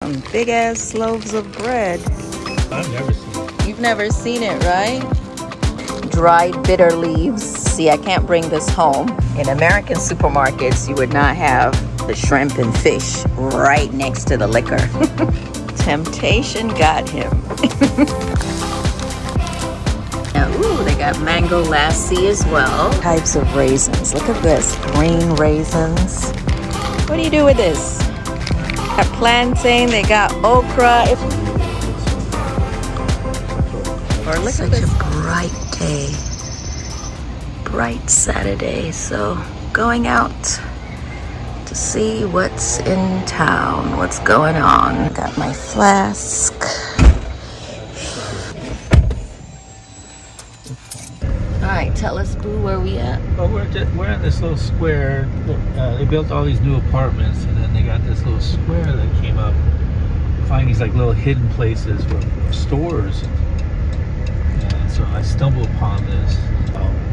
Some big ass loaves of bread. I've never seen it. You've never seen it, right? Dried bitter leaves. See, I can't bring this home. In American supermarkets, you would not have the shrimp and fish right next to the liquor. Temptation got him. Now, ooh, they got mango lassi as well. Types of raisins. Look at this. Green raisins. What do you do with this? Got plantain, they got okra. Or look at this. Such a bright day. Bright Saturday. So going out to see what's in town, what's going on. Got my flask. Alright, tell us, Boo, where we at? Well, we're at this little square. They built all these new apartments, and then they got this little square that came up. Find these like little hidden places for stores. And so I stumbled upon this.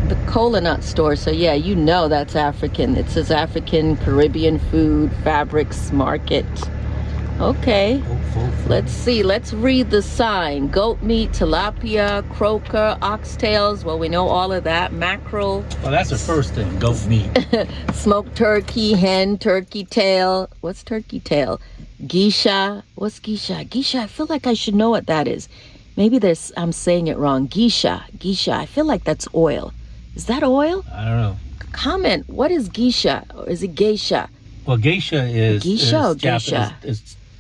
The cola nut store. So yeah, you know that's African. It says African Caribbean Food Fabrics Market. Okay. Let's see. Let's read the sign. Goat meat, tilapia, croaker, oxtails. Well, we know all of that. Mackerel. Well, that's the first thing. Goat meat. Smoked turkey, hen, turkey tail. What's turkey tail? Geisha. What's geisha? Geisha. I feel like I should know what that is. Maybe I'm saying it wrong. Geisha. Geisha. I feel like that's oil. Is that oil? I don't know. Comment. What is geisha? Or is it geisha? Well, geisha is geisha or geisha?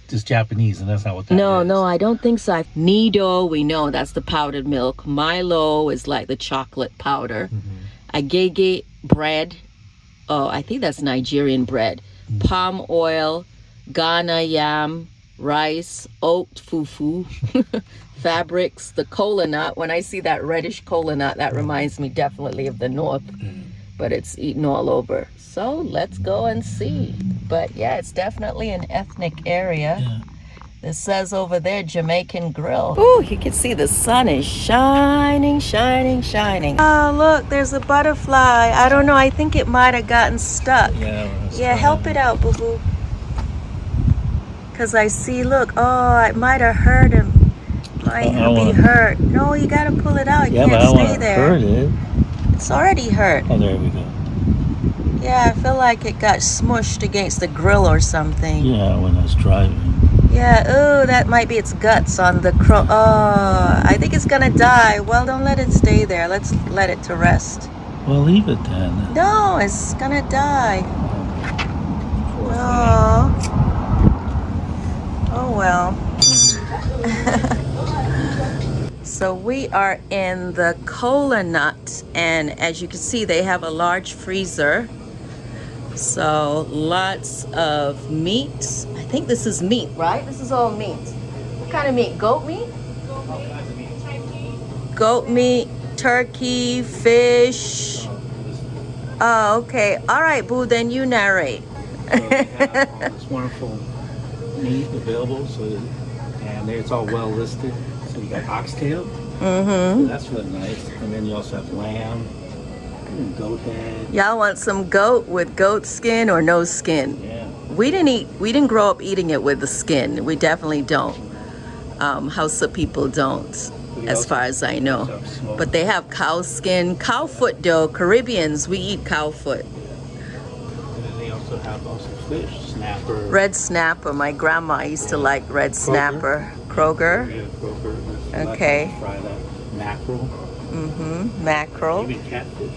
It's Japanese, and that's not what that is. No, I don't think so. Nido, we know that's the powdered milk. Milo is like the chocolate powder. Agege bread. Oh, I think that's Nigerian bread. Palm oil, Ghana yam, rice, oat fufu, fabrics, the cola nut. When I see that reddish cola nut, that reminds me definitely of the north, but it's eaten all over. So let's go and see. But yeah, it's definitely an ethnic area. Yeah. It says over there, Jamaican grill. Ooh, you can see the sun is shining, shining, shining. Oh, look, there's a butterfly. I don't know, I think it might have gotten stuck. Yeah, help it out, boo-boo. Because I see, look, oh, it might have hurt him. Might be hurt. No, you got to pull it out. You can't stay there. Hurt it. It's already hurt. Oh, there we go. Yeah, I feel like it got smushed against the grill or something. Yeah, when I was driving. Yeah, ooh, that might be its guts on the crow. Oh, I think it's gonna die. Well, don't let it stay there. Let's let it to rest. Well, leave it then. No, it's gonna die. Oh. Oh, well. So we are in the cola nut, and as you can see, they have a large freezer. So lots of meat. I think this is meat, right? This is all meat. What kind of meat? Goat meat? Goat meat, turkey, fish. Oh, okay. All right, Boo, then you narrate. So we have this wonderful meat available, and it's all well listed. So you got oxtail. So that's really nice. And then you also have lamb. Goat head. Y'all want some goat with goat skin or no skin? Yeah. We didn't grow up eating it with the skin. We definitely don't. Hausa people don't, as far as I know. But they have cow skin, cow foot though. Caribbeans, we eat cow foot. And then they also have fish, snapper. Red snapper. My grandma used to like red snapper. Kroger. Yeah, Kroger. Okay. Fry that. Mackerel. Mackerel. Even catfish.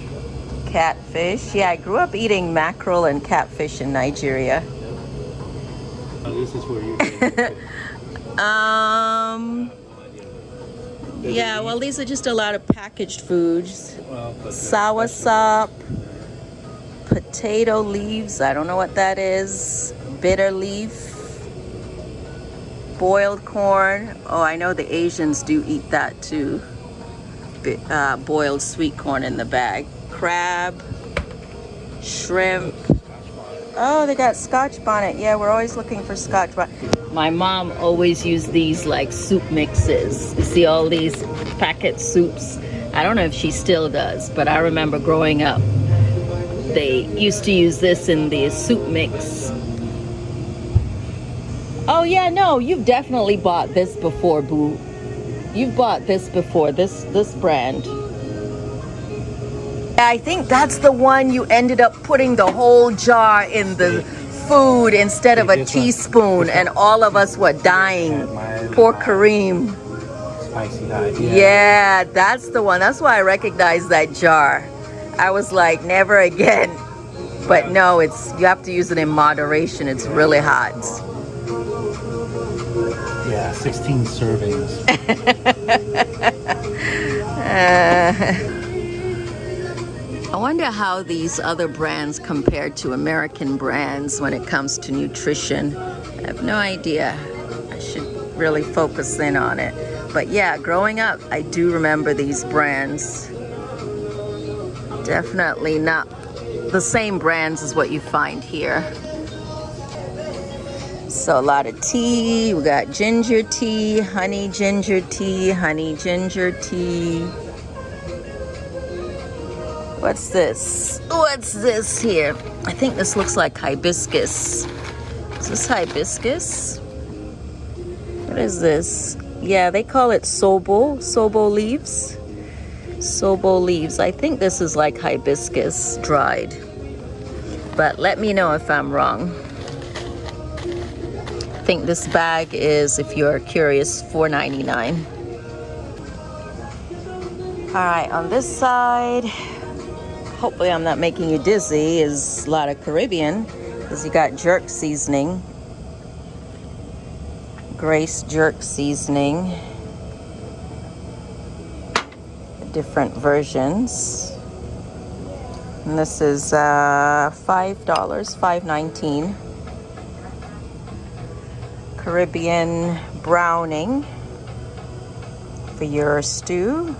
Catfish. Yeah, I grew up eating mackerel and catfish in Nigeria. This is where you're yeah, well, these are just a lot of packaged foods. Soursop, potato leaves, I don't know what that is. Bitter leaf, boiled corn. Oh, I know the Asians do eat that too. Boiled sweet corn in the bag. Crab, shrimp. Oh, they got Scotch bonnet. Yeah, we're always looking for Scotch bonnet. My mom always used these like soup mixes. You see all these packet soups? I don't know if she still does, but I remember growing up, they used to use this in the soup mix. Oh yeah, no, you've definitely bought this before, boo. You've bought this before, this brand. I think that's the one you ended up putting the whole jar in the food instead of a teaspoon, and all of us were dying. Poor Kareem. Spicy hot. Yeah, that's the one. That's why I recognized that jar. I was like, never again. But no, you have to use it in moderation. It's really hot. Yeah, 16 servings. I wonder how these other brands compare to American brands when it comes to nutrition. I have no idea. I should really focus in on it. But yeah, growing up, I do remember these brands. Definitely not the same brands as what you find here. So a lot of tea. We got ginger tea, honey ginger tea, honey ginger tea. What's this? What's this here? I think this looks like hibiscus. Is this hibiscus? What is this? Yeah, they call it sobo leaves. Sobo leaves. I think this is like hibiscus dried. But let me know if I'm wrong. I think this bag is, if you're curious, $4.99. All right, on this side, hopefully I'm not making you dizzy, is a lot of Caribbean, because you got jerk seasoning. Grace jerk seasoning. Different versions. And this is $5, $5.19. Caribbean browning for your stew.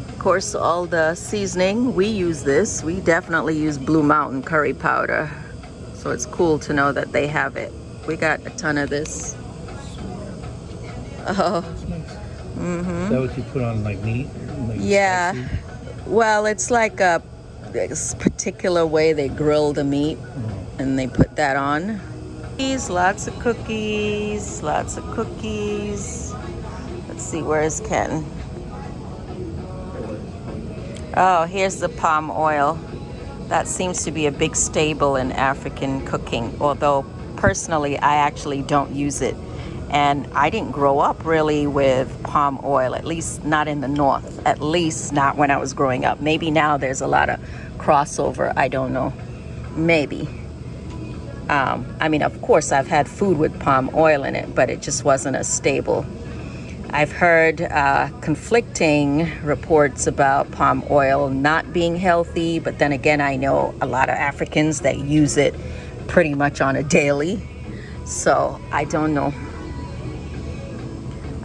Of course, all the seasoning, we use this. We definitely use Blue Mountain curry powder. So it's cool to know that they have it. We got a ton of this. Oh. Is that what you put on like meat? Like yeah. spicy? Well, it's like a particular way they grill the meat, and they put that on. Lots of cookies, lots of cookies. Let's see, where's Ken? Oh, here's the palm oil. That seems to be a big staple in African cooking, although personally I actually don't use it. And I didn't grow up really with palm oil, at least not in the north, at least not when I was growing up. Maybe now there's a lot of crossover, I don't know, maybe. I mean, of course, I've had food with palm oil in it, but it just wasn't as stable. I've heard conflicting reports about palm oil not being healthy, but then again, I know a lot of Africans that use it pretty much on a daily. So I don't know.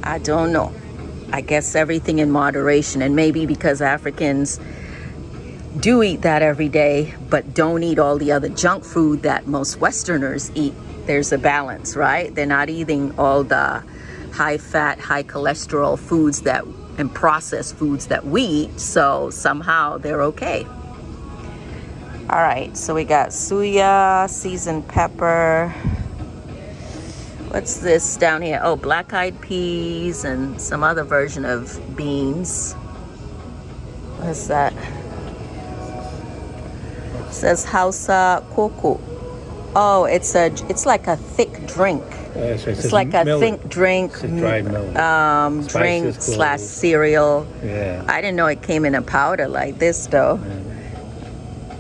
I guess everything in moderation, and maybe because Africans do eat that every day, but don't eat all the other junk food that most Westerners eat. There's a balance, right? They're not eating all the high fat, high cholesterol foods and processed foods that we eat, so somehow they're okay. All right, so we got suya, seasoned pepper. What's this down here? Oh, black-eyed peas and some other version of beans. What's that? It says Hausa Koko. Oh, it's like a thick drink. It's like a thick drink, drink / cereal. Yeah. I didn't know it came in a powder like this though. Yeah.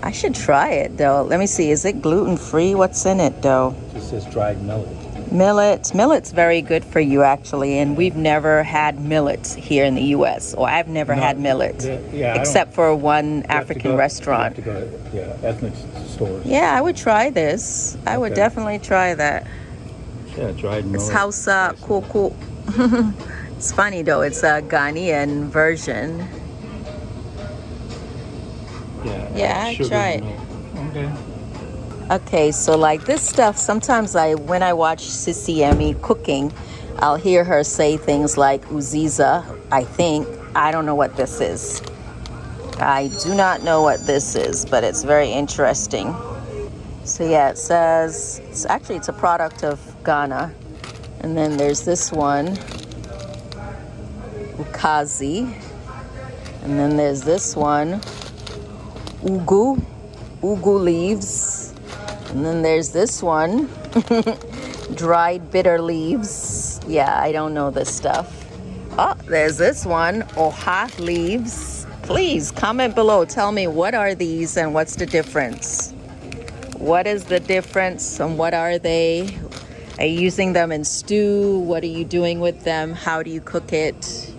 I should try it though. Let me see. Is it gluten-free? What's in it though? It just says dried millet. Millet's very good for you actually, and we've never had millets here in the U.S. or I've never had millet, except for one African restaurant. You have to go to ethnic stores. Yeah, I would try this. I would definitely try that. Yeah, dried millet. It's Hausa Koko. It's funny though, it's a Ghanaian version. Yeah, I try it. Okay. Okay, so like this stuff, sometimes when I watch Sissy Emmy cooking, I'll hear her say things like uziza, I think. I don't know what this is. I do not know what this is, but it's very interesting. So yeah, it says, it's a product of Ghana. And then there's this one, Ukazi. And then there's this one, Ugu leaves. And then there's this one, dried bitter leaves. Yeah, I don't know this stuff. Oh, there's this one, Oha leaves. Please comment below. Tell me, what are these and what's the difference? What is the difference and what are they? Are you using them in stew? What are you doing with them? How do you cook it?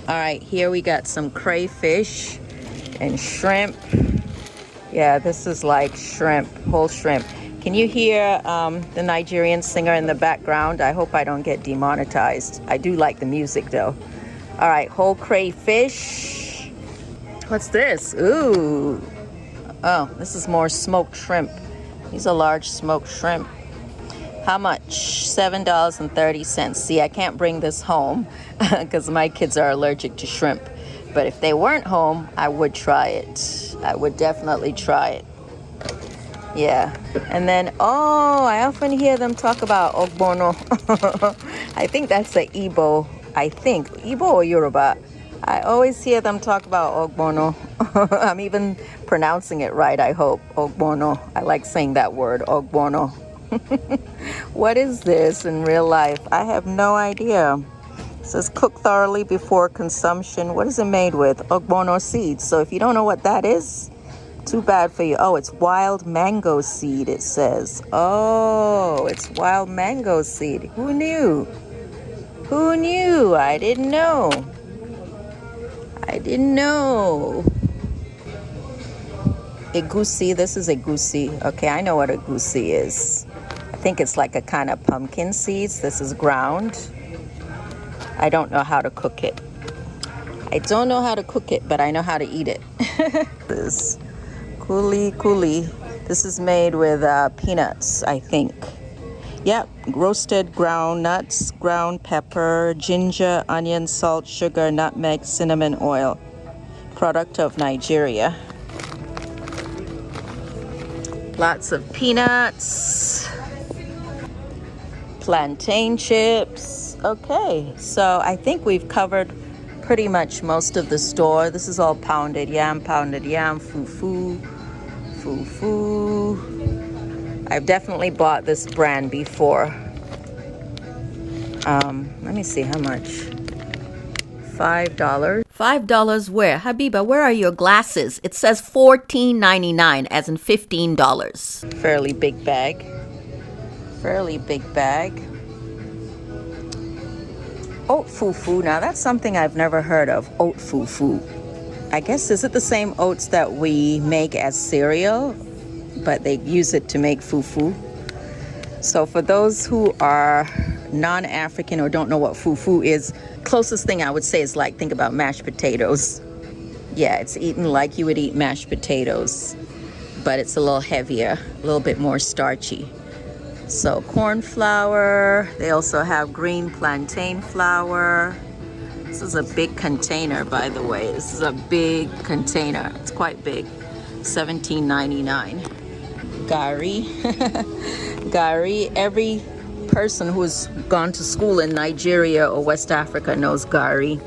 All right, here we got some crayfish and shrimp. Yeah, this is like shrimp, whole shrimp. Can you hear the Nigerian singer in the background? I hope I don't get demonetized. I do like the music though. All right, whole crayfish. What's this? Ooh. Oh, this is more smoked shrimp. These are large smoked shrimp. How much? $7.30. See, I can't bring this home because my kids are allergic to shrimp. But if they weren't home, I would try it. I would definitely try it. Yeah. And then, oh, I often hear them talk about ogbono. I think that's the Igbo. Igbo or Yoruba. I always hear them talk about ogbono. I'm even pronouncing it right, I hope. Ogbono. I like saying that word, ogbono. What is this in real life? I have no idea. It says cook thoroughly before consumption. What is it made with? Ogbono seeds. So if you don't know what that is, too bad for you. Oh, it's wild mango seed, it says. Oh, it's wild mango seed. Who knew? Who knew? I didn't know. I didn't know. Egusi, this is egusi. Okay, I know what egusi is. I think it's like a kind of pumpkin seeds. This is ground. I don't know how to cook it. I don't know how to cook it, but I know how to eat it. This kuli. This is made with peanuts, I think. Yep, roasted ground nuts, ground pepper, ginger, onion, salt, sugar, nutmeg, cinnamon oil. Product of Nigeria. Lots of peanuts, plantain chips. Okay, so I think we've covered pretty much most of the store. This is all pounded yam, fufu. I've definitely bought this brand before. Let me see how much. $5. $5 where? Habiba, where are your glasses? It says $14.99 as in $15. Fairly big bag. Oat fufu. Now that's something I've never heard of. Oat fufu. I guess, is it the same oats that we make as cereal? But they use it to make fufu. So for those who are non-African or don't know what fufu is, closest thing I would say is like, think about mashed potatoes. Yeah, it's eaten like you would eat mashed potatoes, but it's a little heavier, a little bit more starchy. So corn flour, they also have green plantain flour. This is a big container, by the way. This is a big container. It's quite big. $17.99. Gari. Gari. Every person who's gone to school in Nigeria or West Africa knows gari.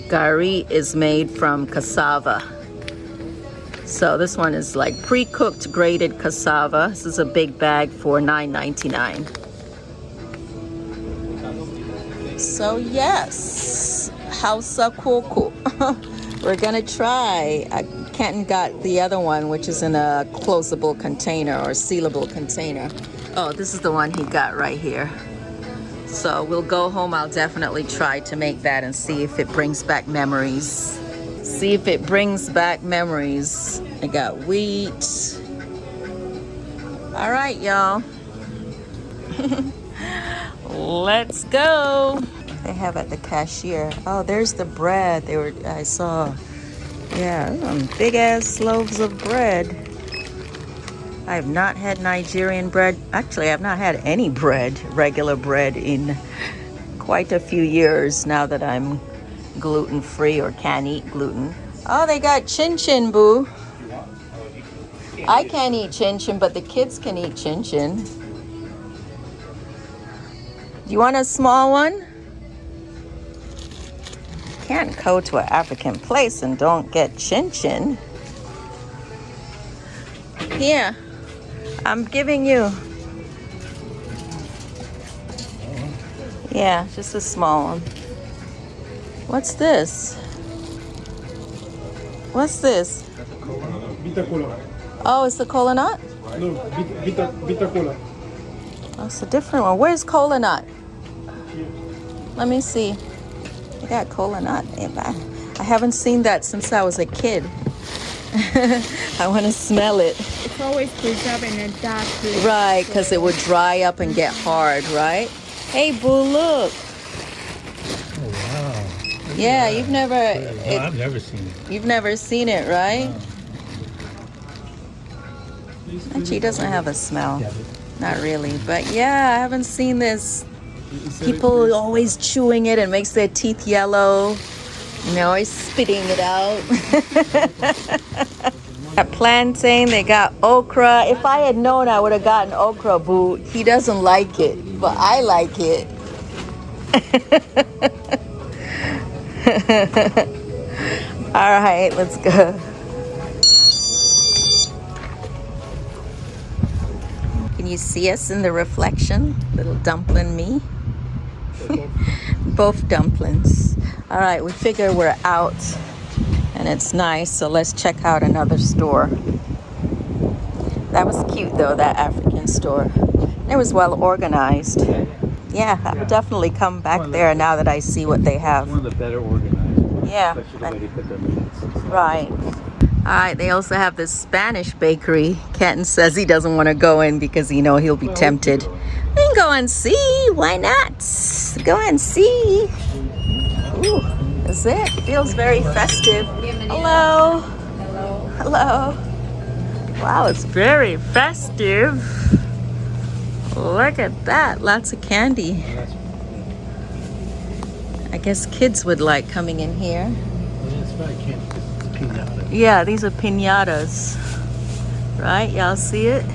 Gari is made from cassava. So this one is like pre-cooked grated cassava. This is a big bag for $9.99. So yes, Hausa Koko. We're gonna try. Kenton got the other one, which is in a closable container or sealable container. Oh, this is the one he got right here. So we'll go home. I'll definitely try to make that and see if it brings back memories. I got wheat. All right, y'all. Let's go. They have at the cashier. Oh, there's the bread. I saw. Yeah, big ass loaves of bread. I have not had Nigerian bread. Actually, I've not had any bread, regular bread, in quite a few years now that I'm gluten-free or can eat gluten. Oh, they got chin chin, boo. I can't eat chin chin, but the kids can eat chin chin. Do you want a small one? Can't go to an African place and don't get chin chin. Here, I'm giving you. Yeah, just a small one. What's this? What's this? Vita cola. Oh, it's the cola nut? No, Vita cola. That's a different one. Where's cola nut? Let me see. I got cola nut. I haven't seen that since I was a kid. I want to smell it. It's always preserved in a dark place. Right, because it would dry up and get hard, right? Hey, Boo, look. Oh, wow. Yeah, you've never... I've never seen it. You've never seen it, right? Actually, it doesn't have a smell. Not really. But yeah, I haven't seen this. People always chewing it and makes their teeth yellow. And they're always spitting it out. Got plantain, they got okra. If I had known, I would have gotten okra, Boo. He doesn't like it, but I like it. All right, let's go. Can you see us in the reflection? Little dumpling me. Both dumplings. All right, we figure we're out and it's nice, so let's check out another store. That was cute though, that African store. It was well organized. Yeah, I would definitely come back there now that I see what they have. One of the better organized ones. Yeah. Especially the way they put their meats and stuff. Right. All right, they also have this Spanish bakery. Kenton says he doesn't want to go in because he'll be tempted. We can go and see. Why not? Go and see. Ooh, that's it. Feels very festive. Hello. Hello. Wow, it's very festive. Look at that. Lots of candy. I guess kids would like coming in here. That's right, candy. It's piñata. Yeah, these are piñatas. Right? Y'all see it?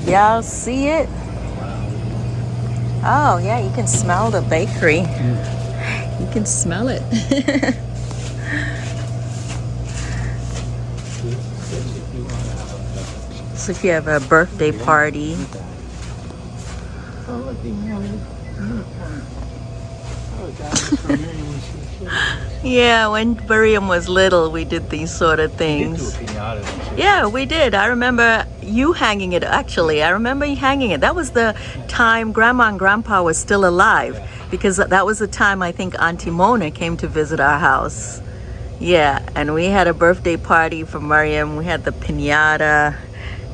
Y'all see it? Oh, yeah, you can smell the bakery. You can smell it. So if you have a birthday party. Yeah, when Miriam was little, we did these sort of things. Yeah, we did. I remember you hanging it, actually. I remember you hanging it. That was the time Grandma and Grandpa was still alive, because that was the time I think Auntie Mona came to visit our house. Yeah, and we had a birthday party for Miriam. We had the piñata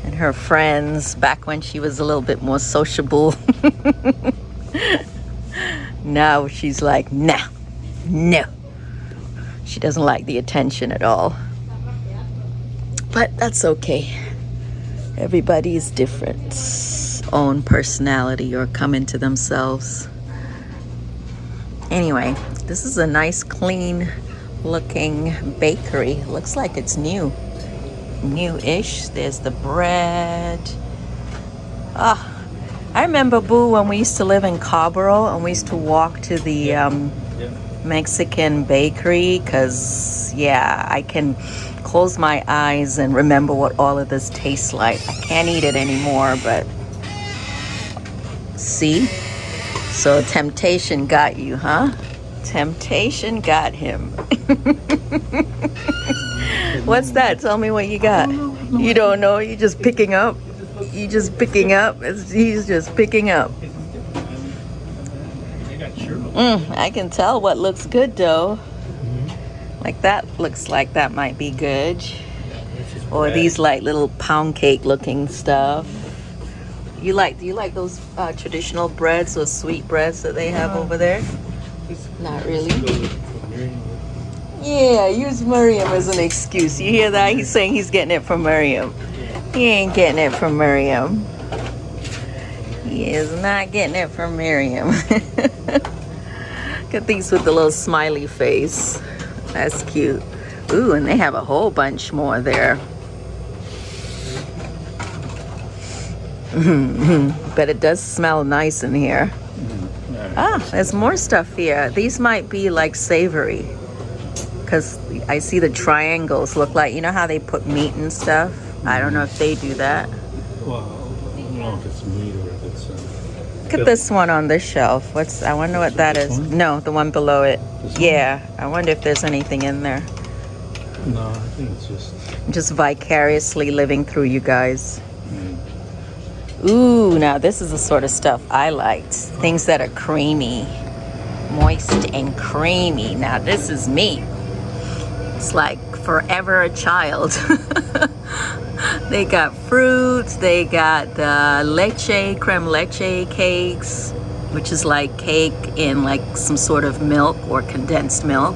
and her friends back when she was a little bit more sociable. Now she's like, no. She doesn't like the attention at all. But that's okay. Everybody is different. Own personality or come into themselves. Anyway, this is a nice, clean looking bakery. Looks like it's new-ish. There's the bread. I remember, Boo, when we used to live in Carborough and we used to walk to the Mexican bakery, because I can close my eyes and remember what all of this tastes like. I can't eat it anymore, but see? So temptation got you, huh? Temptation got him. What's that? Tell me what you got. You don't know? You're just picking up? He's just picking up. I can tell what looks good though. Like that looks like that might be good. Or these like little pound cake looking stuff. Do you like those traditional breads, those sweet breads that they have over there? Not really. Yeah, use Miriam as an excuse. You hear that? He's saying he's getting it from Miriam. He ain't getting it from Miriam. He is not getting it from Miriam. Look at these with the little smiley face. That's cute. Ooh, and they have a whole bunch more there. But it does smell nice in here. Ah, there's more stuff here. These might be like savory, because I see the triangles look like, you know how they put meat and stuff? I don't know if they do that. Well, I don't know if it's meat or if it's... Look at this one on this shelf. I wonder what that is. one? No, the one below it. This Yeah, I wonder if there's anything in there. No, I think it's just... I'm just vicariously living through you guys. Ooh, now this is the sort of stuff I liked. Things that are creamy, moist and creamy. Now this is me. It's like forever a child. They got fruits, they got creme leche cakes, which is like cake in like some sort of milk or condensed milk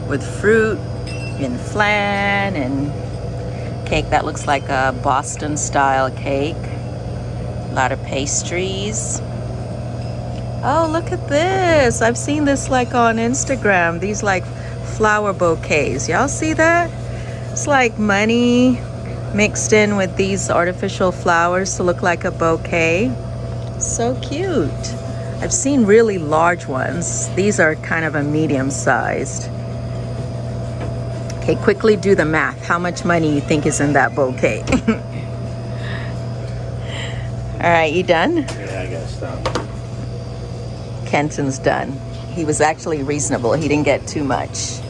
with fruit and flan and cake that looks like a Boston style cake. A lot of pastries. Oh, look at this. I've seen this like on Instagram. These like flower bouquets. Y'all see that? It's like money mixed in with these artificial flowers to look like a bouquet. So cute. I've seen really large ones. These are kind of a medium sized. Okay, quickly do the math. How much money you think is in that bouquet? All right, you done? Yeah, I gotta stop. Kenton's done. He was actually reasonable. He didn't get too much.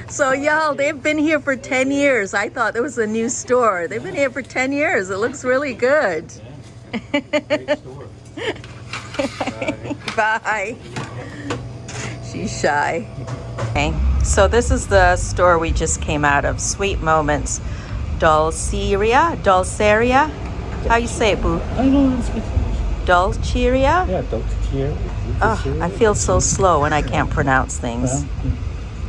So y'all, they've been here for 10 years. I thought there was a new store. They've been here for 10 years. It looks really good. Great store. Bye. She's shy. Okay, so this is the store we just came out of. Sweet Moments. Dulceria? How you say it, boo? I know it's Dulceria? Yeah, Dulceria. Oh, I feel so slow when I can't pronounce things.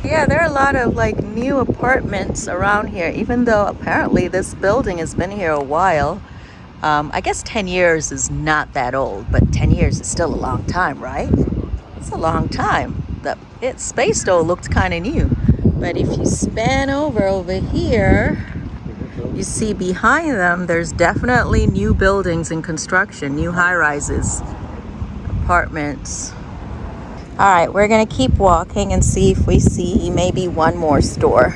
Yeah, there are a lot of like new apartments around here, even though apparently this building has been here a while. I guess 10 years is not that old, but 10 years is still a long time, right? It's a long time. The space though looked kind of new. But if you span over here, you see behind them, there's definitely new buildings in construction, new high-rises, apartments. All right, we're gonna keep walking and see if we see maybe one more store.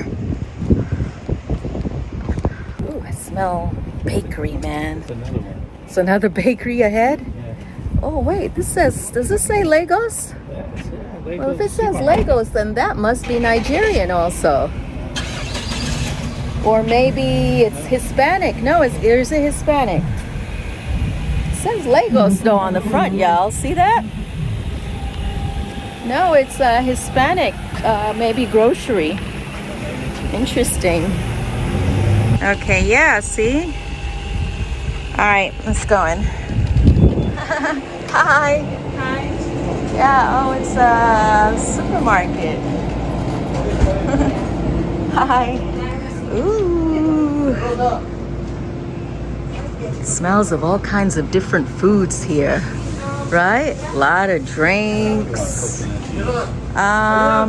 Ooh, I smell bakery, man. It's another one. It's another bakery ahead? Yeah. Oh wait, does this say Lagos? Well, if it says Lagos, then that must be Nigerian also. Or maybe it's Hispanic. No, there's a Hispanic. It says Lagos though on the front, y'all. See that? No, it's a Hispanic, maybe grocery. Interesting. Okay, yeah, see? All right, let's go in. Hi. Hi. Yeah, oh, it's a supermarket. Hi. Ooh. It smells of all kinds of different foods here, right? A lot of drinks. I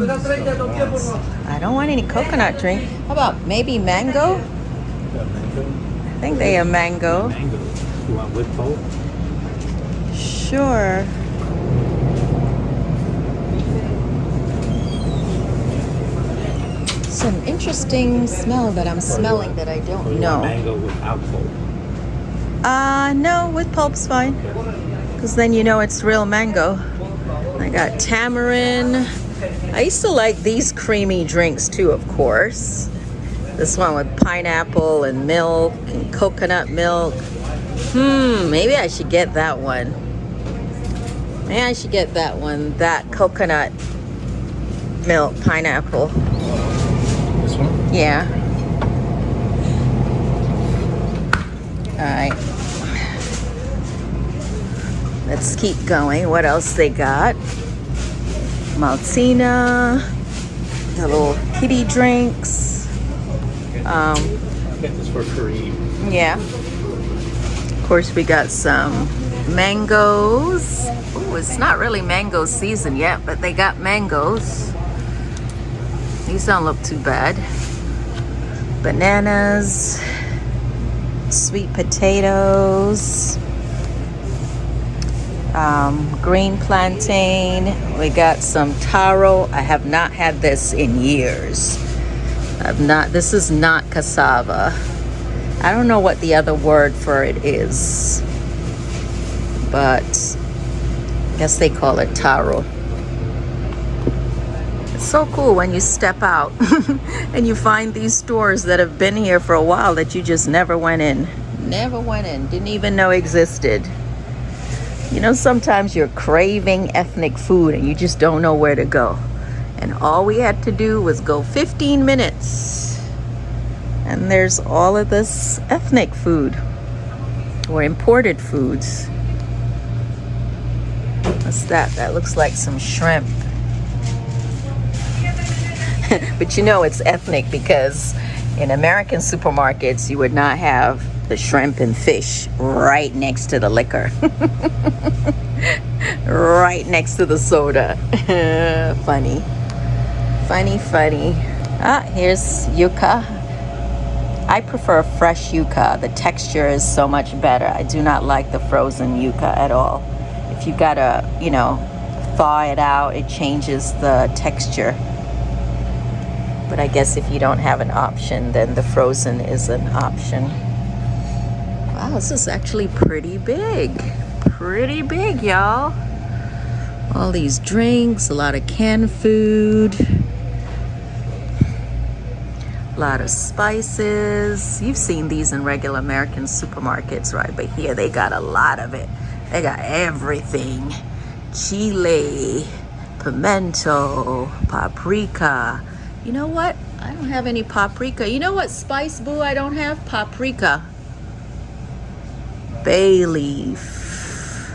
don't want any coconut drink. How about maybe mango? I think they have mango. Mango. You want with pulp? Sure. It's an interesting smell that I'm smelling that I don't know. Mango without pulp. No, with pulp's fine. Because then you know it's real mango. I got tamarind. I used to like these creamy drinks too, of course. This one with pineapple and milk and coconut milk. Maybe I should get that one. Maybe I should get that one. That coconut milk pineapple. This one? Yeah. All right. Let's keep going. What else they got? Maltina. The little kiddie drinks. Get this for free. Yeah. Of course, we got some Mangoes. Ooh, it's not really mango season yet, but they got mangoes. These don't look too bad. Bananas, sweet potatoes, green plantain. We got some taro. I have not had this in years. This is not cassava. I don't know what the other word for it is, but I guess they call it taro. It's so cool when you step out and you find these stores that have been here for a while that you just never went in. Didn't even know existed. You know, sometimes you're craving ethnic food and you just don't know where to go. And all we had to do was go 15 minutes. And there's all of this ethnic food or imported foods. What's that? That looks like some shrimp. But you know it's ethnic because in American supermarkets you would not have the shrimp and fish right next to the liquor. Right next to the soda. Funny. Ah, here's yuca. I prefer fresh yuca. The texture is so much better. I do not like the frozen yuca at all. If you gotta, thaw it out, it changes the texture. But I guess if you don't have an option, then the frozen is an option. Wow, this is actually pretty big. Pretty big, y'all. All these drinks, a lot of canned food. A lot of spices. You've seen these in regular American supermarkets, right? But here they got a lot of it. They got everything. Chile, pimento, paprika. You know what? I don't have any paprika. You know what spice, boo, I don't have? Paprika. Bay leaf.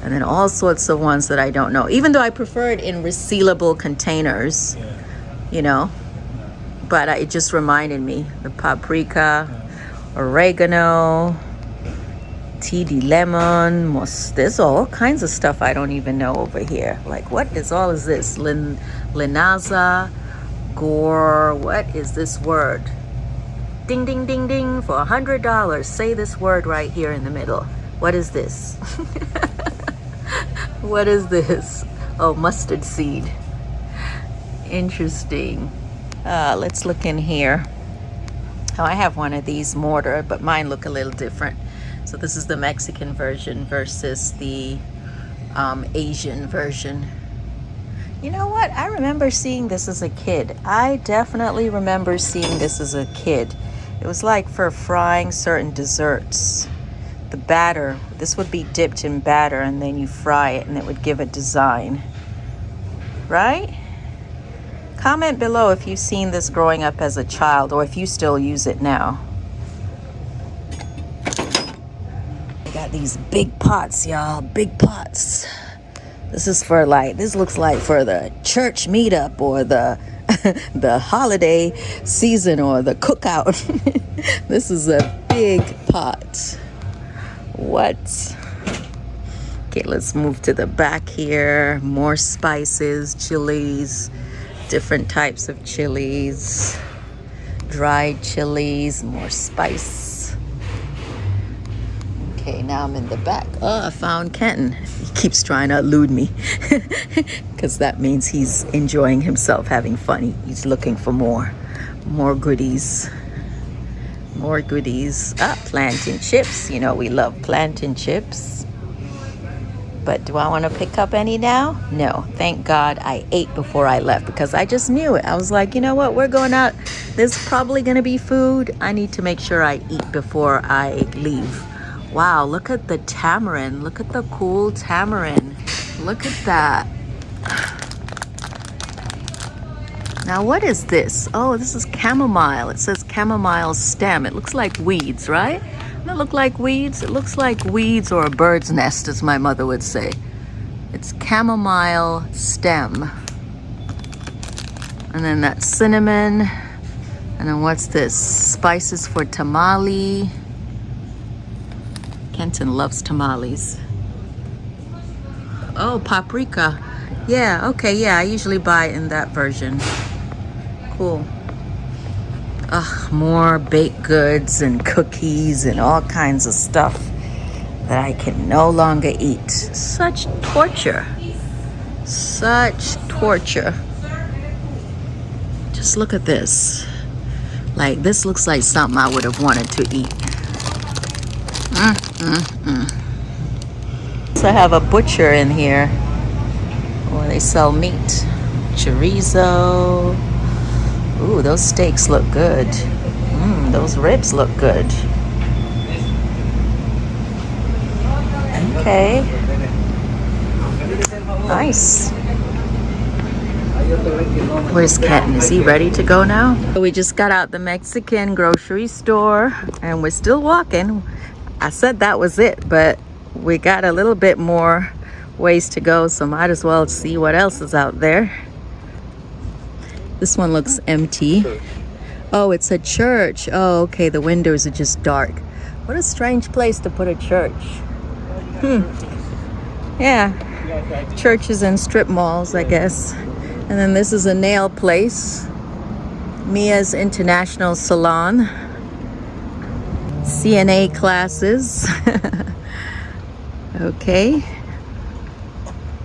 And then all sorts of ones that I don't know. Even though I prefer it in resealable containers, But it just reminded me. The paprika, oregano, tea de lemon. There's all kinds of stuff I don't even know over here. Like, what is all of this? Linaza. Gore, what is this word? Ding, ding, ding, ding, for $100. Say this word right here in the middle. What is this? What is this? Oh, mustard seed. Interesting. Let's look in here. Oh, I have one of these mortar, but mine look a little different. So this is the Mexican version versus the Asian version. You know what? I remember seeing this as a kid. I definitely remember seeing this as a kid. It was like for frying certain desserts. The batter, this would be dipped in batter and then you fry it and it would give a design. Right? Comment below if you've seen this growing up as a child or if you still use it now. I got these big pots, y'all. Big pots. This is for this looks like for the church meetup or the the holiday season or the cookout. This is a big pot. What? Okay, let's move to the back here. More spices, chilies, different types of chilies, dried chilies, more spice. Okay, now I'm in the back. Oh, I found Kenton. He keeps trying to elude me because that means he's enjoying himself, having fun. He's looking for more goodies. More goodies. Ah, plantain chips. You know, we love plantain chips. But do I want to pick up any now? No. Thank God I ate before I left because I just knew it. I was like, you know what? We're going out. There's probably going to be food. I need to make sure I eat before I leave. Wow, look at the tamarind. Look at the cool tamarind. Look at that. Now, what is this? Oh, this is chamomile. It says chamomile stem. It looks like weeds, right? Doesn't it look like weeds? It looks like weeds or a bird's nest, as my mother would say. It's chamomile stem. And then that's cinnamon. And then what's this? Spices for tamale. Kenton loves tamales. Oh, paprika. Yeah, okay, yeah, I usually buy in that version. Cool. Ugh, more baked goods and cookies and all kinds of stuff that I can no longer eat. Such torture. Such torture. Just look at this. Like, this looks like something I would have wanted to eat. So I have a butcher in here where they sell meat. Chorizo. Ooh, those steaks look good. Those ribs look good. Okay. Nice. Where's Kenton? Is he ready to go now? We just got out the Mexican grocery store and we're still walking. I said that was it, but we got a little bit more ways to go, so might as well see what else is out there. This one looks empty. Oh, it's a church. Oh, okay, the windows are just dark. What a strange place to put a church. Yeah, churches and strip malls, I guess. And then this is a nail place. Mia's International Salon. CNA classes. Okay.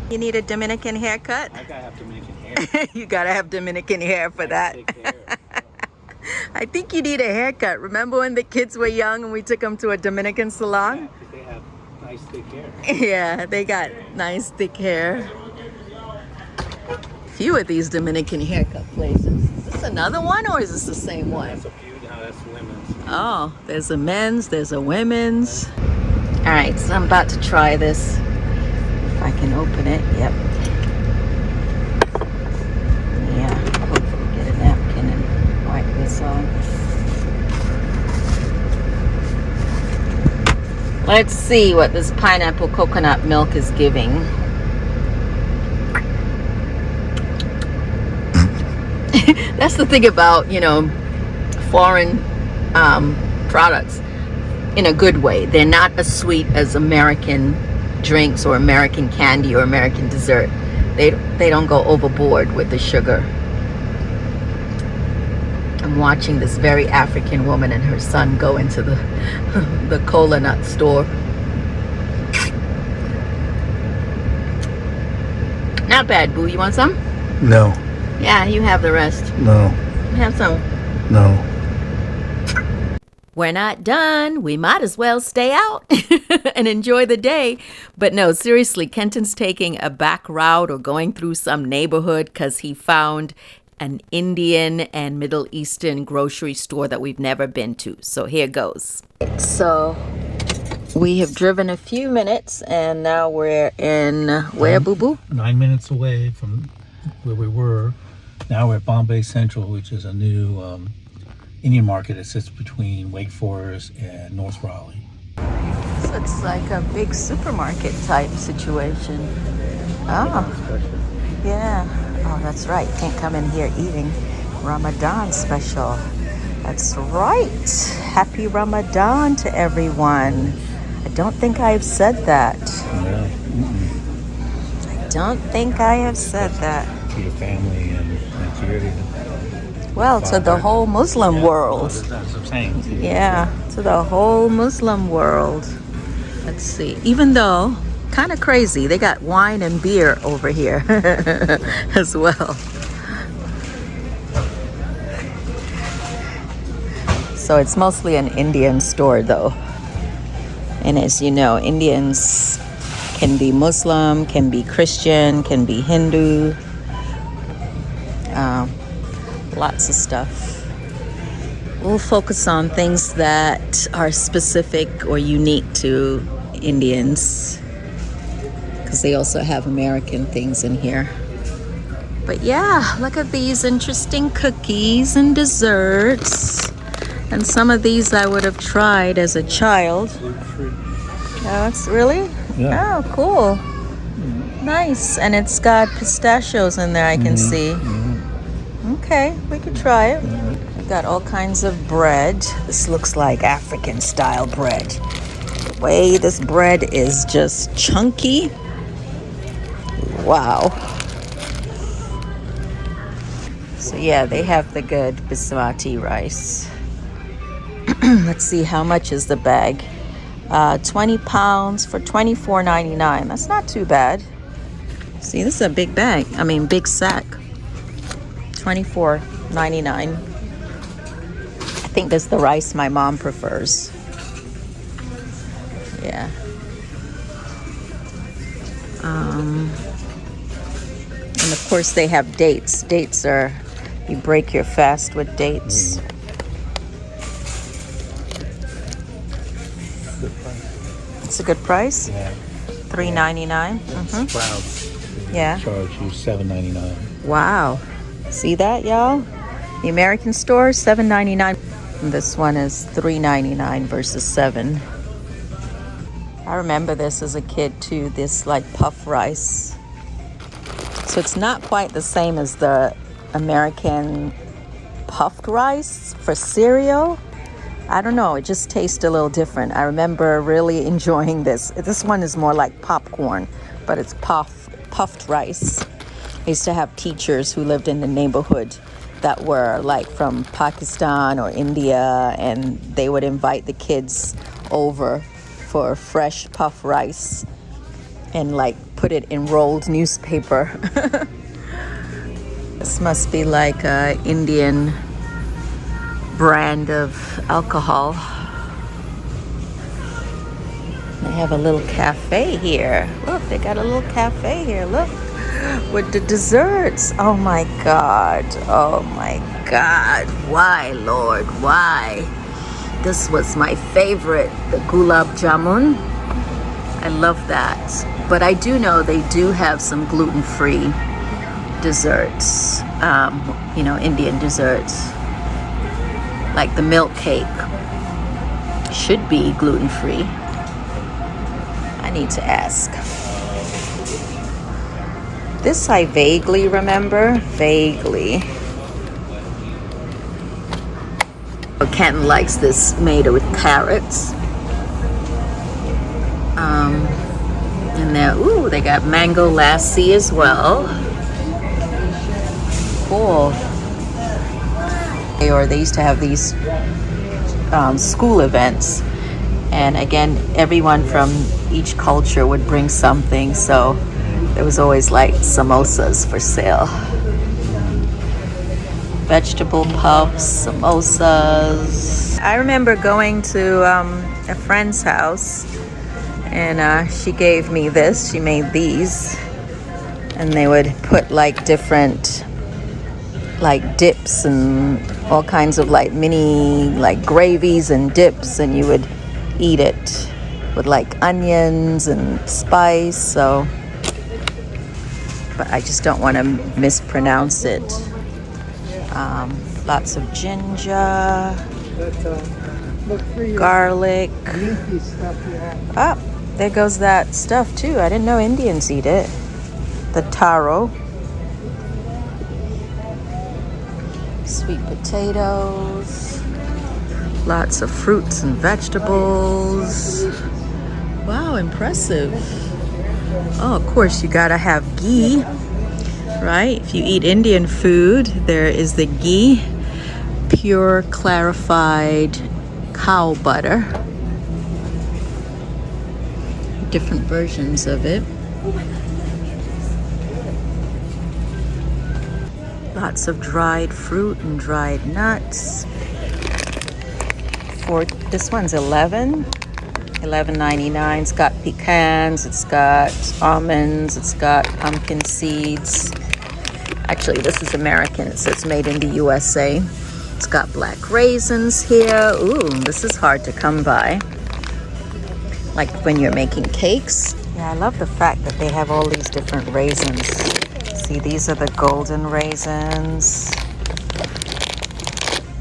You need a Dominican haircut? I gotta have Dominican hair. You gotta have Dominican hair for that. I think you need a haircut. Remember when the kids were young and we took them to a Dominican salon? Yeah, 'cause they have nice thick hair. Yeah, they got nice thick hair. Few of these Dominican haircut places. Is this another one or is this the same one? That's a few now, that's women's. Oh, there's a men's, there's a women's. All right, so I'm about to try this. If I can open it, yep. Yeah, hopefully get a napkin and wipe this on. Let's see what this pineapple coconut milk is giving. That's the thing about, foreign products in a good way. They're not as sweet as American drinks or American candy or American dessert. They don't go overboard with the sugar. I'm watching this very African woman and her son go into the cola nut store. Not bad, boo. You want some? No. Yeah, you have the rest. No. Have some. No. We're not done. We might as well stay out and enjoy the day. But no, seriously, Kenton's taking a back route or going through some neighborhood because he found an Indian and Middle Eastern grocery store that we've never been to. So here goes. So we have driven a few minutes and now we're in where, boo-boo? 9 minutes away from where we were. Now we're at Bombay Central, which is a new Indian market that sits between Wake Forest and North Raleigh. So it's like a big supermarket type situation. Oh, yeah. Oh, that's right. Can't come in here eating Ramadan special. That's right. Happy Ramadan to everyone. I don't think I've said that. Yeah. I don't think I have said that. To your family and Nigeria. Well, to the whole Muslim world. That's what I'm saying. Yeah, to the whole Muslim world. Let's see. Even though, kind of crazy, they got wine and beer over here as well. So it's mostly an Indian store though. And as you know, Indians can be Muslim, can be Christian, can be Hindu. Lots of stuff. We'll focus on things that are specific or unique to Indians because they also have American things in here. But yeah, look at these interesting cookies and desserts. And some of these I would have tried as a child. Gluten-free. Oh, it's really? Yeah. Oh, cool. Nice. And it's got pistachios in there, I can see. Okay, we could try it. We've got all kinds of bread. This looks like African style bread. The way this bread is just chunky. Wow. So yeah, they have the good basmati rice. Let's see, how much is the bag? 20 pounds for $24.99. That's not too bad. See, this is a big bag. I mean, big sack. $24.99. I think this is the rice my mom prefers. Yeah. And of course they have dates. Dates are, you break your fast with dates. Good price. It's a good price. Yeah. $3.99. Sprouts. Yeah. Charge you $7.99. Wow. See that, y'all? The American store, $7.99. This one is $3.99 versus $7. I remember this as a kid too, this like puff rice. So it's not quite the same as the American puffed rice for cereal. I don't know, it just tastes a little different. I remember really enjoying this. This one is more like popcorn, but it's puffed rice. I used to have teachers who lived in the neighborhood that were like from Pakistan or India, and they would invite the kids over for fresh puff rice and like put it in rolled newspaper. This must be like a Indian brand of alcohol. They have a little cafe here. Look, they got a little cafe here. Look, with the desserts. Oh my God. Oh my God. Why, Lord? Why? This was my favorite, the gulab jamun. I love that. But I do know they do have some gluten-free desserts, Indian desserts. Like the milk cake should be gluten-free. I need to ask. This I vaguely remember. Vaguely. Kenton likes this made with carrots. And there, ooh, they got mango lassi as well. Cool. Or they used to have these school events, and again, everyone from each culture would bring something, so there was always like samosas for sale. Vegetable puffs, samosas. I remember going to a friend's house, and she gave me this. She made these, and they would put like different like dips and all kinds of like mini like gravies and dips, and you would eat it with like onions and spice. So, but I just don't want to mispronounce it. Lots of ginger, garlic. Ah, there goes that stuff too. I didn't know Indians eat it. The taro. Sweet potatoes. Lots of fruits and vegetables. Wow, impressive. Oh, of course, you gotta have ghee, right? If you eat Indian food, there is the ghee, pure clarified cow butter. Different versions of it. Lots of dried fruit and dried nuts. This one's $11.99. It's got pecans, it's got almonds, it's got pumpkin seeds. Actually, this is American. It says made in the USA. It's got black raisins here. Ooh, this is hard to come by. Like when you're making cakes. Yeah, I love the fact that they have all these different raisins. See, these are the golden raisins.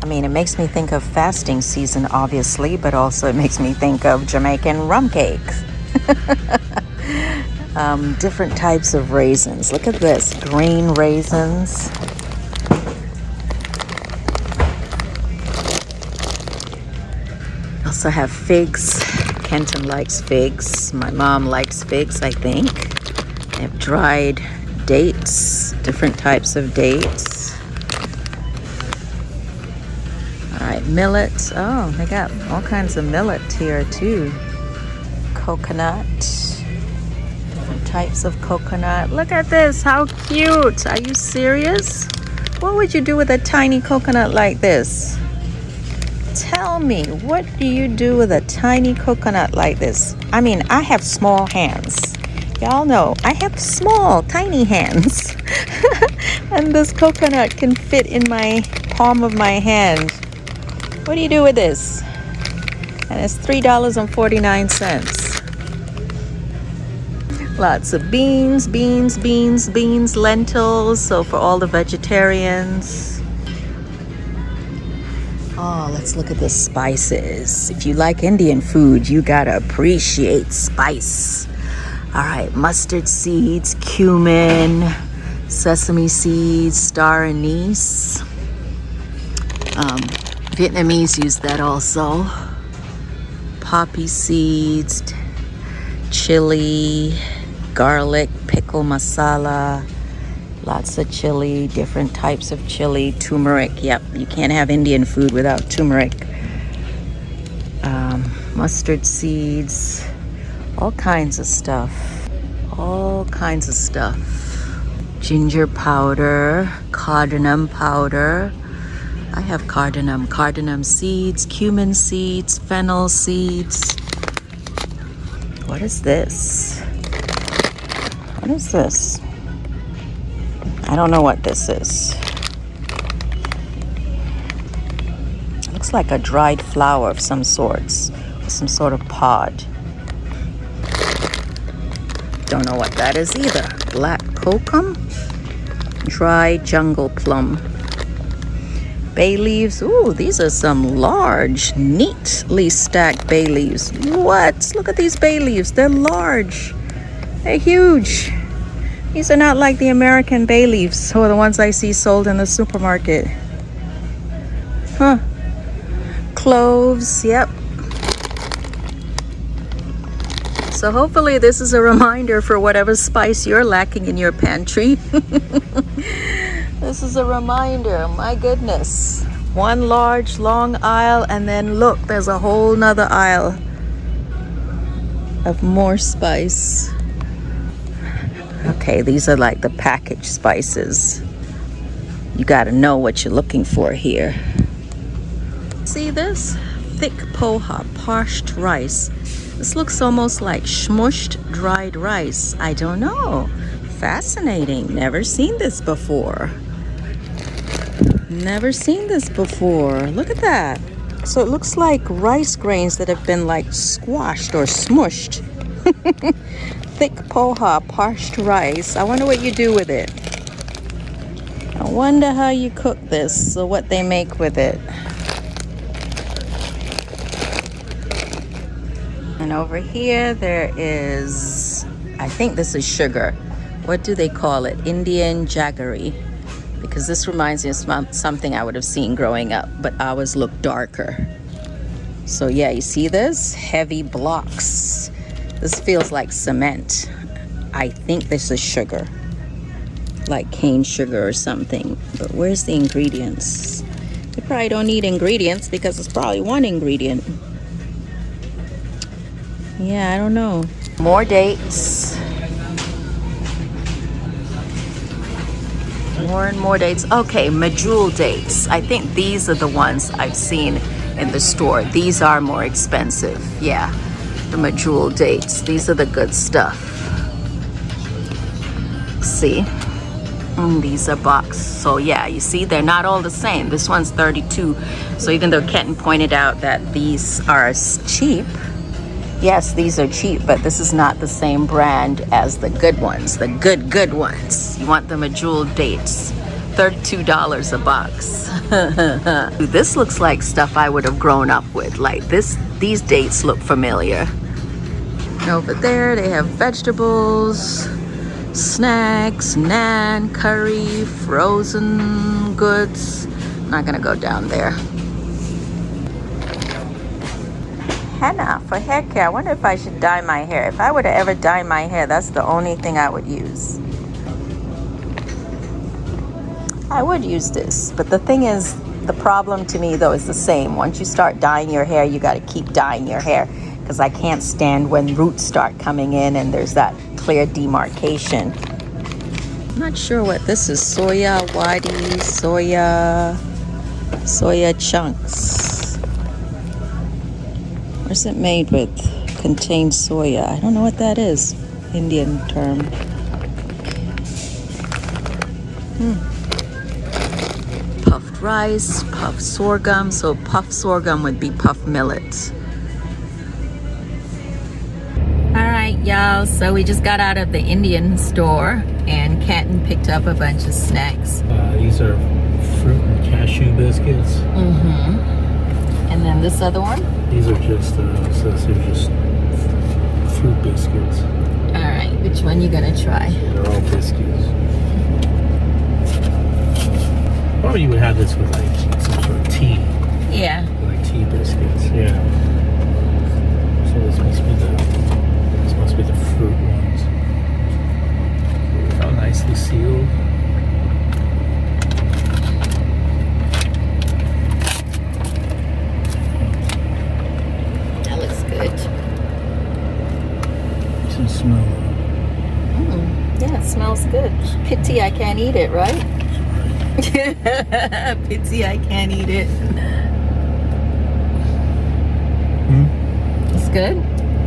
I mean, it makes me think of fasting season, obviously, but also it makes me think of Jamaican rum cakes. Different types of raisins. Look at this, green raisins. Also have figs. Kenton likes figs. My mom likes figs, I think. have dried dates, different types of dates. All right, millets. Oh, they got all kinds of millet here too. Coconut. Different types of coconut. Look at this, how cute. Are you serious? What would you do with a tiny coconut like this? Tell me, what do you do with a tiny coconut like this? I mean, I have small hands. Y'all know, I have small, tiny hands. And this coconut can fit in my palm of my hand. What do you do with this? And it's $3.49. Lots of beans, lentils. So for all the vegetarians. Oh, let's look at the spices. If you like Indian food, you gotta appreciate spice. All right, mustard seeds, cumin, sesame seeds, star anise. Vietnamese use that also. Poppy seeds, chili, garlic, pickle masala, lots of chili, different types of chili, turmeric. Yep, you can't have Indian food without turmeric. Mustard seeds, all kinds of stuff. All kinds of stuff. Ginger powder, cardamom powder. I have cardamom seeds, cumin seeds, fennel seeds. What is this? What is this? I don't know what this is. Looks like a dried flower of some sorts, some sort of pod. Don't know what that is either. Black kokum, dried jungle plum. Bay leaves. Ooh, these are some large, neatly stacked bay leaves. What? Look at these bay leaves. They're large. They're huge. These are not like the American bay leaves or the ones I see sold in the supermarket. Huh. Cloves, yep. So hopefully this is a reminder for whatever spice you're lacking in your pantry. This is a reminder, my goodness. One large, long aisle, and then look, there's a whole nother aisle of more spice. Okay, these are like the packaged spices. You gotta know what you're looking for here. See this? Thick poha, parched rice. This looks almost like smushed dried rice. I don't know. Fascinating. Never seen this before. Never seen this before. Look at that. So it looks like rice grains that have been like squashed or smushed. Thick poha, parched rice. I wonder what you do with it. I wonder how you cook this or what they make with it. And over here there is, I think this is sugar. What do they call it? Indian jaggery. Because this reminds me of something I would have seen growing up, but ours look darker. So yeah, you see this? Heavy blocks. This feels like cement. I think this is sugar. Like cane sugar or something. But where's the ingredients? You probably don't need ingredients because it's probably one ingredient. Yeah, I don't know. More dates. More and more dates. Okay, medjool dates. I think these are the ones I've seen in the store. These are more expensive. Yeah, the medjool dates. These are the good stuff. See? These are boxed. So yeah, you see, they're not all the same. This one's 32. So even though Kenton pointed out that these are cheap, yes, these are cheap, but this is not the same brand as the good ones, the good ones. You want the medjool dates, $32 a box. This looks like stuff I would have grown up with. Like these dates look familiar. And over there they have vegetables, snacks, naan, curry, frozen goods. I'm not gonna go down there. henna for hair care. I wonder if I should dye my hair. If I were to ever dye my hair, that's the only thing I would use. I would use this, but the thing is, the problem to me though is the same. Once you start dyeing your hair, you got to keep dyeing your hair, because I can't stand when roots start coming in and there's that clear demarcation. I'm not sure what this is. Soya wadi, soya chunks. What's it made with? Contains soya. I don't know what that is. Indian term. Puffed rice, puffed sorghum. So puffed sorghum would be puffed millet. Alright, y'all. So we just got out of the Indian store and Canton picked up a bunch of snacks. These are fruit and cashew biscuits. And then this other one? These are just fruit biscuits. Alright, which one you gonna try? They're all biscuits. Probably you would have this with like some sort of tea. Yeah. Like tea biscuits, yeah. So this must be the fruit ones. How nicely sealed. That looks good. Some smell. Yeah, it smells good. Pity I can't eat it, right? Pity I can't eat it. It's good?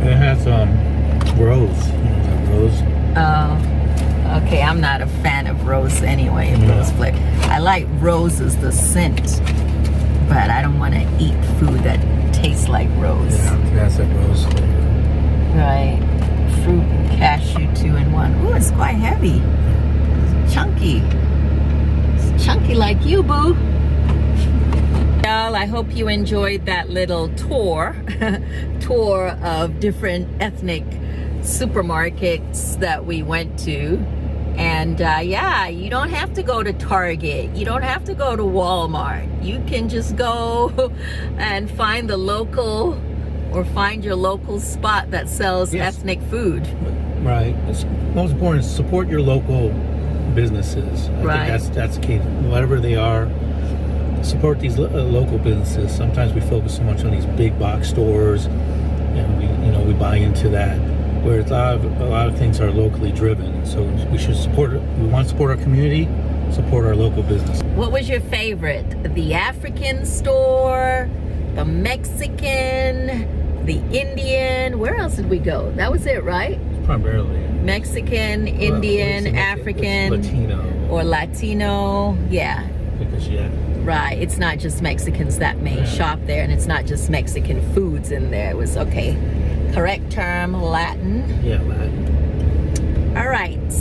It has rose. You know that rose? Oh, okay. I'm not a fan of rose anyway. Yeah. Rose flavor. I like roses, the scent, but I don't want to eat food that tastes like rose. Yeah, it has that rose flavor. Right. Fruit and cashew 2-in-1. Ooh, it's quite heavy. It's chunky. It's chunky like you, boo. Y'all, I hope you enjoyed that little tour of different ethnic supermarkets that we went to. And yeah, you don't have to go to Target. You don't have to go to Walmart. You can just go and find the local, or find your local spot that sells ethnic food. Right. It's most important is support your local businesses. I think that's the key. Whatever they are, support these local businesses. Sometimes we focus so much on these big box stores, and we buy into that. Where a lot of things are locally driven. So we should support it. We want to support our community, support our local business. What was your favorite? The African store, the Mexican, the Indian? Where else did we go? That was it, right? Primarily. Mexican, Indian, African, Latino. Or Latino. Yeah. Because Right. It's not just Mexicans that may shop there, and it's not just Mexican foods in there. It was okay. Correct term, Latin. Yeah, Latin. All right.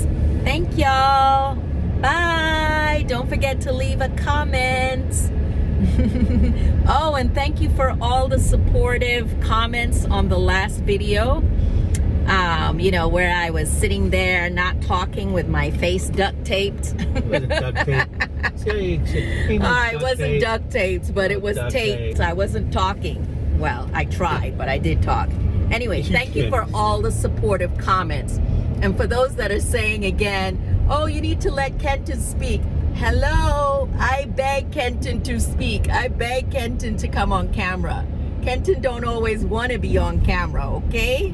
Thank y'all. Bye. Don't forget to leave a comment. Oh, and thank you for all the supportive comments on the last video. Where I was sitting there not talking with my face duct taped. Duct tape. It wasn't duct taped, but it was taped. I wasn't talking. Well, I tried, but I did talk. Anyway, thank you for all the supportive comments. And for those that are saying again, oh, you need to let Kenton speak. Hello, I beg Kenton to speak. I beg Kenton to come on camera. Kenton don't always want to be on camera, okay?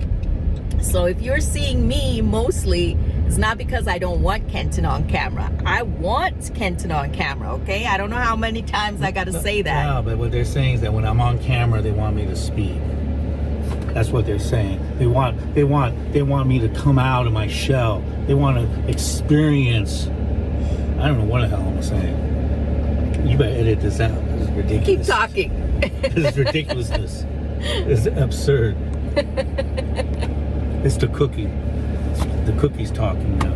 So if you're seeing me mostly, it's not because I don't want Kenton on camera. I want Kenton on camera, okay? I don't know how many times I got to say that. No, but what they're saying is that when I'm on camera, they want me to speak. That's what they're saying. They want me to come out of my shell. They want to experience. I don't know what the hell I'm saying. You better edit this out. This is ridiculous. Keep talking. This is ridiculousness. It's absurd. It's the cookie. The cookie's talking now.